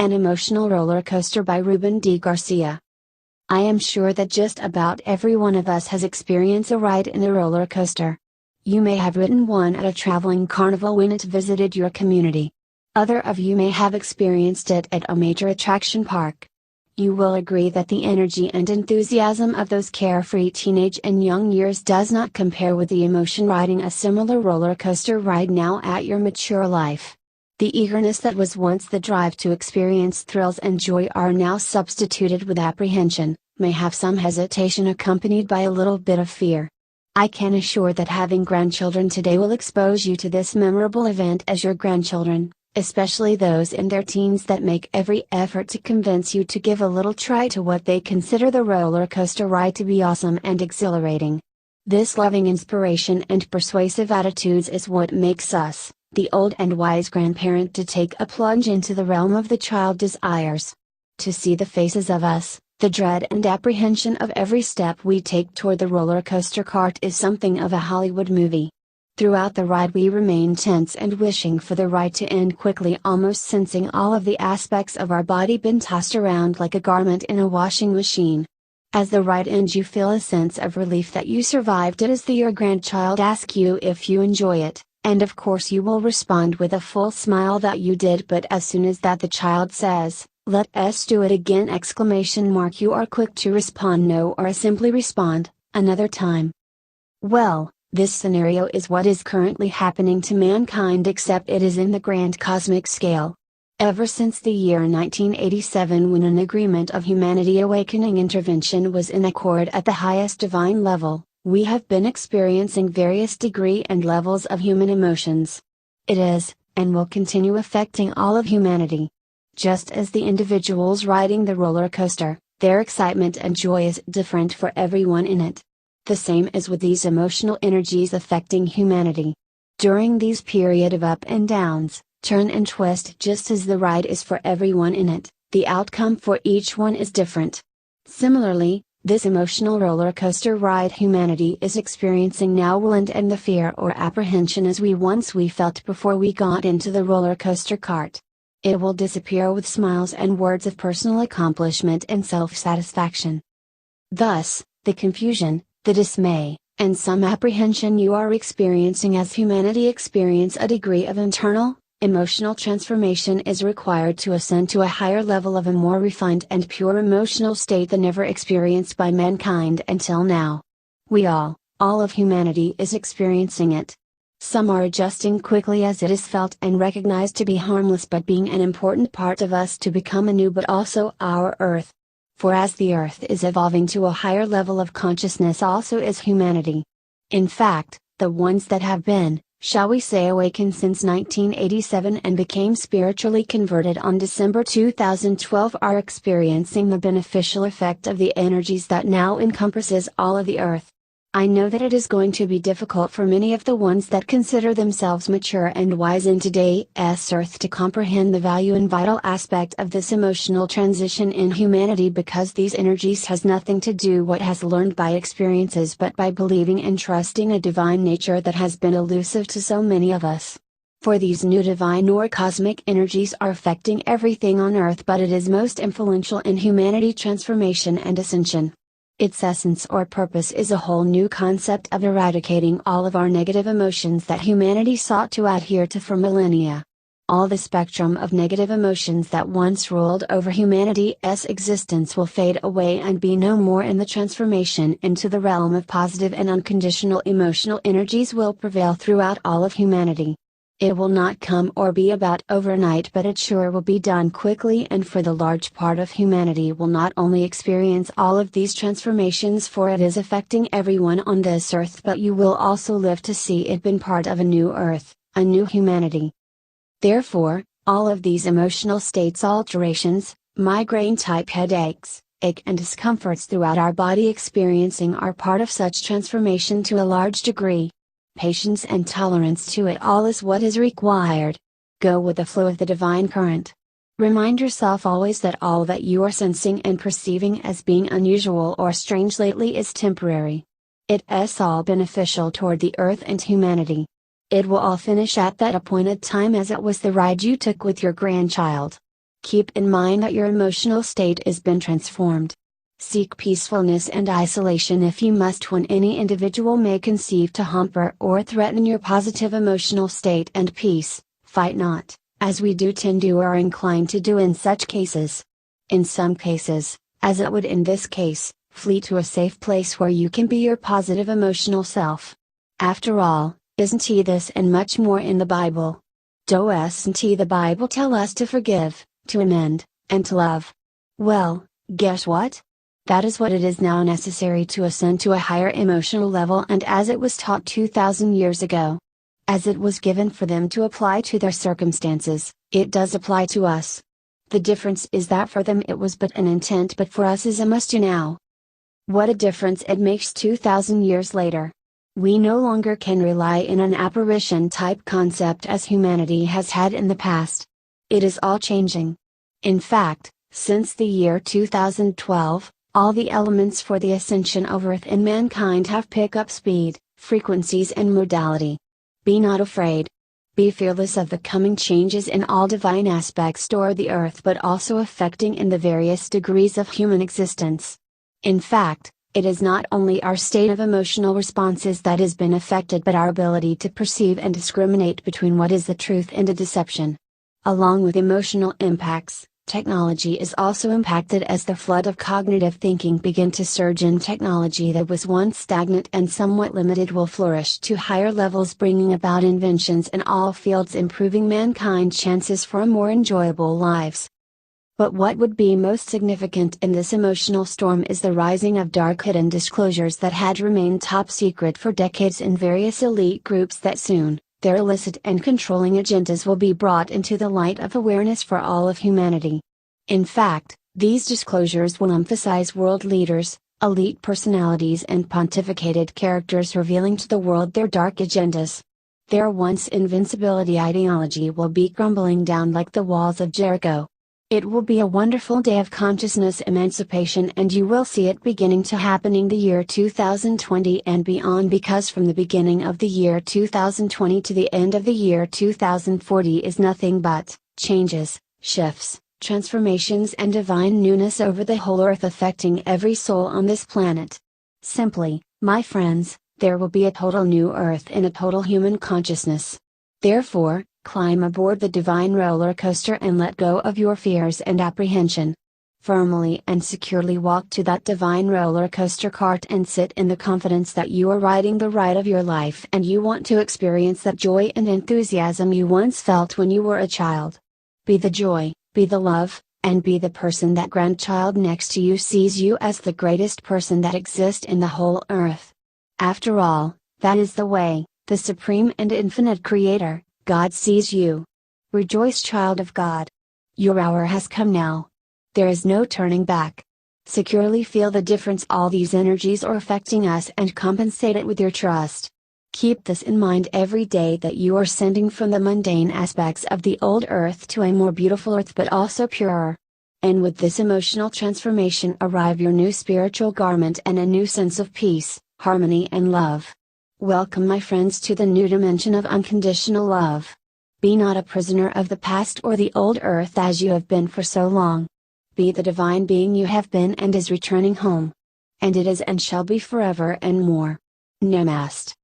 An Emotional Roller Coaster by Ruben D. Garcia. I am sure that just about every one of us has experienced a ride in a roller coaster. You may have ridden one at a traveling carnival when it visited your community. Other of you may have experienced it at a major attraction park. You will agree that the energy and enthusiasm of those carefree teenage and young years does not compare with the emotion riding a similar roller coaster ride now at your mature life. The eagerness that was once the drive to experience thrills and joy are now substituted with apprehension, may have some hesitation accompanied by a little bit of fear. I can assure that having grandchildren today will expose you to this memorable event as your grandchildren, especially those in their teens that make every effort to convince you to give a little try to what they consider the roller coaster ride to be awesome and exhilarating. This loving inspiration and persuasive attitudes is what makes us, the old and wise grandparent, to take a plunge into the realm of the child desires. To see the faces of us, the dread and apprehension of every step we take toward the roller coaster cart is something of a Hollywood movie. Throughout the ride we remain tense and wishing for the ride to end quickly, almost sensing all of the aspects of our body being tossed around like a garment in a washing machine. As the ride ends you feel a sense of relief that you survived it as your grandchild asks you if you enjoy it. And of course you will respond with a full smile that you did, but as soon as that the child says, "Let us do it again!" you are quick to respond no, or simply respond, "Another time." Well, this scenario is what is currently happening to mankind, except it is in the grand cosmic scale. Ever since the year 1987, when an agreement of humanity awakening intervention was in accord at the highest divine level, we have been experiencing various degree and levels of human emotions. It is, and will continue affecting all of humanity. Just as the individuals riding the roller coaster, their excitement and joy is different for everyone in it. The same is with these emotional energies affecting humanity. During these period of up and downs, turn and twist, just as the ride is for everyone in it, the outcome for each one is different. Similarly, this emotional roller coaster ride humanity is experiencing now will end, and the fear or apprehension as we felt before we got into the roller coaster cart. It will disappear with smiles and words of personal accomplishment and self-satisfaction. Thus, the confusion, the dismay, and some apprehension you are experiencing as humanity experience a degree of internal, emotional transformation is required to ascend to a higher level of a more refined and pure emotional state than ever experienced by mankind until now. All of humanity is experiencing it. Some are adjusting quickly as it is felt and recognized to be harmless but being an important part of us to become a new but also our Earth. For as the Earth is evolving to a higher level of consciousness, also is humanity. In fact, the ones that have been, shall we say, awakened since 1987 and became spiritually converted on December 2012 are experiencing the beneficial effect of the energies that now encompasses all of the Earth. I know that it is going to be difficult for many of the ones that consider themselves mature and wise in today's Earth to comprehend the value and vital aspect of this emotional transition in humanity, because these energies has nothing to do what has learned by experiences but by believing and trusting a divine nature that has been elusive to so many of us. For these new divine or cosmic energies are affecting everything on Earth, but it is most influential in humanity transformation and ascension. Its essence or purpose is a whole new concept of eradicating all of our negative emotions that humanity sought to adhere to for millennia. All the spectrum of negative emotions that once ruled over humanity's existence will fade away and be no more, and the transformation into the realm of positive and unconditional emotional energies will prevail throughout all of humanity. It will not come or be about overnight, but it sure will be done quickly, and for the large part of humanity will not only experience all of these transformations, for it is affecting everyone on this Earth, but you will also live to see it been part of a new Earth, a new humanity. Therefore, all of these emotional states alterations, migraine type headaches, ache and discomforts throughout our body experiencing are part of such transformation to a large degree. Patience and tolerance to it all is what is required. Go with the flow of the divine current. Remind yourself always that all that you are sensing and perceiving as being unusual or strange lately is temporary. It is all beneficial toward the Earth and humanity. It will all finish at that appointed time, as it was the ride you took with your grandchild. Keep in mind that your emotional state has been transformed. Seek peacefulness and isolation if you must when any individual may conceive to hamper or threaten your positive emotional state and peace. Fight not, as we do tend to or are inclined to do in such cases. In some cases, as it would in this case, flee to a safe place where you can be your positive emotional self. After all, isn't this and much more in the Bible? Doesn't the Bible tell us to forgive, to amend, and to love? Well, guess what? That is what it is now necessary to ascend to a higher emotional level, and as it was taught 2,000 years ago. As it was given for them to apply to their circumstances, it does apply to us. The difference is that for them it was but an intent, but for us is a must do now. What a difference it makes 2,000 years later! We no longer can rely in an apparition type concept as humanity has had in the past. It is all changing. In fact, since the year 2012, all the elements for the ascension of Earth and mankind have picked up speed, frequencies and modality. Be not afraid. Be fearless of the coming changes in all divine aspects toward the Earth, but also affecting in the various degrees of human existence. In fact, it is not only our state of emotional responses that has been affected, but our ability to perceive and discriminate between what is the truth and a deception. Along with emotional impacts, technology is also impacted as the flood of cognitive thinking begin to surge in. Technology that was once stagnant and somewhat limited will flourish to higher levels, bringing about inventions in all fields, improving mankind's chances for a more enjoyable lives. But what would be most significant in this emotional storm is the rising of dark hidden disclosures that had remained top secret for decades in various elite groups that soon, their illicit and controlling agendas will be brought into the light of awareness for all of humanity. In fact, these disclosures will emphasize world leaders, elite personalities and pontificated characters revealing to the world their dark agendas. Their once invincibility ideology will be crumbling down like the walls of Jericho. It will be a wonderful day of consciousness emancipation, and you will see it beginning to happen in the year 2020 and beyond, because from the beginning of the year 2020 to the end of the year 2040 is nothing but changes, shifts, transformations and divine newness over the whole earth, affecting every soul on this planet. Simply, my friends, there will be a total new earth and a total human consciousness. Therefore, climb aboard the divine roller coaster and let go of your fears and apprehension. Firmly and securely walk to that divine roller coaster cart and sit in the confidence that you are riding the ride of your life, and you want to experience that joy and enthusiasm you once felt when you were a child. Be the joy, be the love, and be the person that grandchild next to you sees you as the greatest person that exists in the whole earth. After all, that is the way the supreme and infinite Creator, God, sees you. Rejoice, child of God. Your hour has come now. There is no turning back. Securely feel the difference all these energies are affecting us and compensate it with your trust. Keep this in mind every day, that you are sending from the mundane aspects of the old earth to a more beautiful earth, but also purer. And with this emotional transformation arrive your new spiritual garment and a new sense of peace, harmony and love. Welcome, my friends, to the new dimension of unconditional love. Be not a prisoner of the past or the old earth as you have been for so long. Be the divine being you have been and is returning home. And it is and shall be forever and more. Namaste.